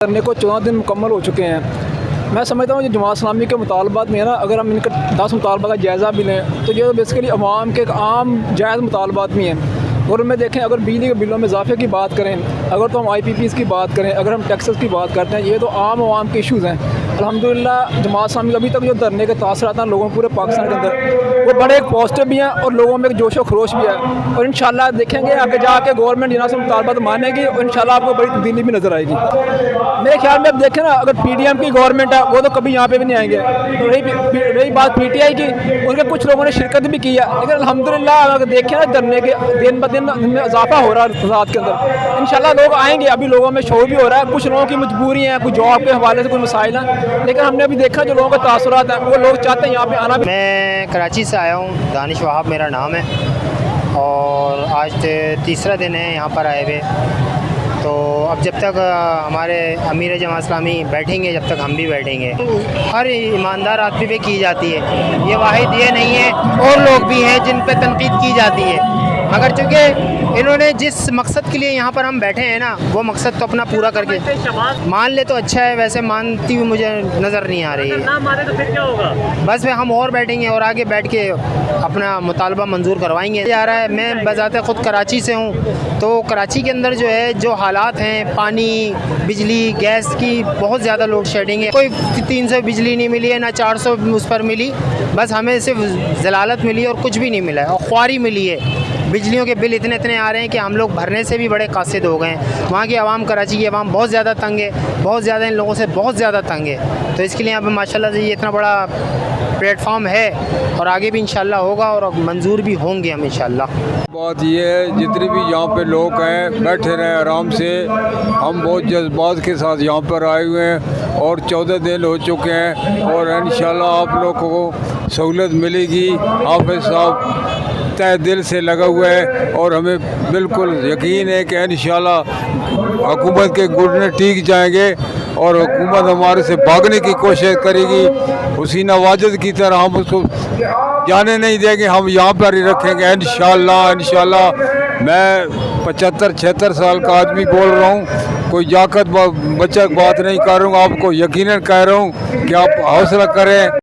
करने को 14 दिन मुकम्मल हो चुके हैं। मैं समझता हूँ जो जमात इस्लामी के मुतालबात में है ना, अगर हम इनका 10 मुतालबा का जायज़ा भी लें तो ये बेसिकली अवाम के एक आम जायज़ मुतालबात भी हैं। और में देखें, अगर बिजली के बिलों में इजाफे की बात करें, अगर तो हम IPPs की बात करें, अगर हम टैक्सेस की बात करते हैं, ये तो आम आवाम के इशूज़ हैं। अल्हम्दुलिल्लाह जमात इस्लामी अभी तक जो धरने के तासरात हैं लोगों पूरे पाकिस्तान के अंदर, वो बड़े एक पॉजिटिव भी हैं और लोगों में एक जोश व खरोश भी है। और इंशाल्लाह देखेंगे आगे जाके गवर्नमेंट जितना से मुतालबात मानेगी और इंशाल्लाह आपको बड़ी तब्दीली भी नज़र आएगी। मेरे ख्याल में अब देखें ना, अगर PDM की गवर्नमेंट है वो तो कभी यहाँ पे भी नहीं आएंगे। तो रही बात PTI की, उनके कुछ लोगों ने शिरकत भी की है, लेकिन अल्हम्दुलिल्लाह अगर देखें ना धरने के दिन ब दिन में इजाफा हो रहा है रात के अंदर, इंशाल्लाह लोग आएंगे। अभी लोगों में शोर भी हो रहा है, कुछ लोगों की मजबूरी है, कुछ जॉब के हवाले से कुछ मसाइल हैं, लेकिन हमने अभी देखा जो लोगों के तासुरात हैं वो लोग चाहते हैं यहाँ पे आना। मैं कराची से आया हूँ, दानिश वहाब मेरा नाम है, और आज तीसरा दिन है यहाँ पर आए हुए। तो अब जब तक हमारे अमीर जमात इस्लामी बैठेंगे, जब तक हम भी बैठेंगे। हर ईमानदार आदमी पे की जाती है, ये वाहिद ये नहीं है, और लोग भी हैं जिन पे तनकीद की जाती है, मगर चूँकि इन्होंने जिस मकसद के लिए यहाँ पर हम बैठे हैं ना, वो मकसद तो अपना पूरा करके मान ले तो अच्छा है। वैसे मानती हुई मुझे नज़र नहीं आ रही है। ना माने तो फिर क्या होगा? बस में हम और बैठेंगे और आगे बैठ के अपना मुतालबा मंजूर करवाएंगे। जा रहा है, मैं बजाते ख़ुद कराची से हूँ, तो कराची के अंदर जो है जो हालात हैं, पानी, बिजली, गैस की बहुत ज़्यादा लोड शेडिंग है। कोई 300 बिजली नहीं मिली है, ना 400 उस पर मिली, बस हमें सिर्फ जलालत मिली और कुछ भी नहीं मिला है, और ख्वारी मिली है। बिजलियों के बिल इतने आ रहे हैं कि हम लोग भरने से भी बड़े कासिद हो गए हैं। वहाँ की आवाम, कराची की आवाम बहुत ज़्यादा तंग है, बहुत ज़्यादा इन लोगों से बहुत ज़्यादा तंग है। तो इसके लिए यहाँ पर माशाल्लाह से ये इतना बड़ा प्लेटफॉर्म है, और आगे भी इंशाल्लाह होगा और मंजूर भी होंगे हम इंशाल्लाह। बात ये है, जितने भी यहाँ पे लोग हैं बैठे रहें आराम से। हम बहुत जज्बात के साथ यहाँ पर आए हुए हैं और 14 दिन हो चुके हैं, और इंशाल्लाह आप लोगों को सहूलत मिलेगी। हाफिज़ साहब तहे दिल से लगा हुआ है, और हमें बिल्कुल यकीन है कि इंशाल्लाह हुकूमत के घुटने टीक जाएंगे और हुकूमत हमारे से भागने की कोशिश करेगी। हुसैन वाजिद की तरह हम उसको जाने नहीं देंगे, हम यहाँ पर ही रखेंगे इंशाल्लाह। मैं 75-76 साल का आदमी बोल रहा हूँ, कोई जाकत बच्चा बात नहीं कर रहा हूँ, आपको यकीनन कह रहा हूँ कि आप हौसला करें।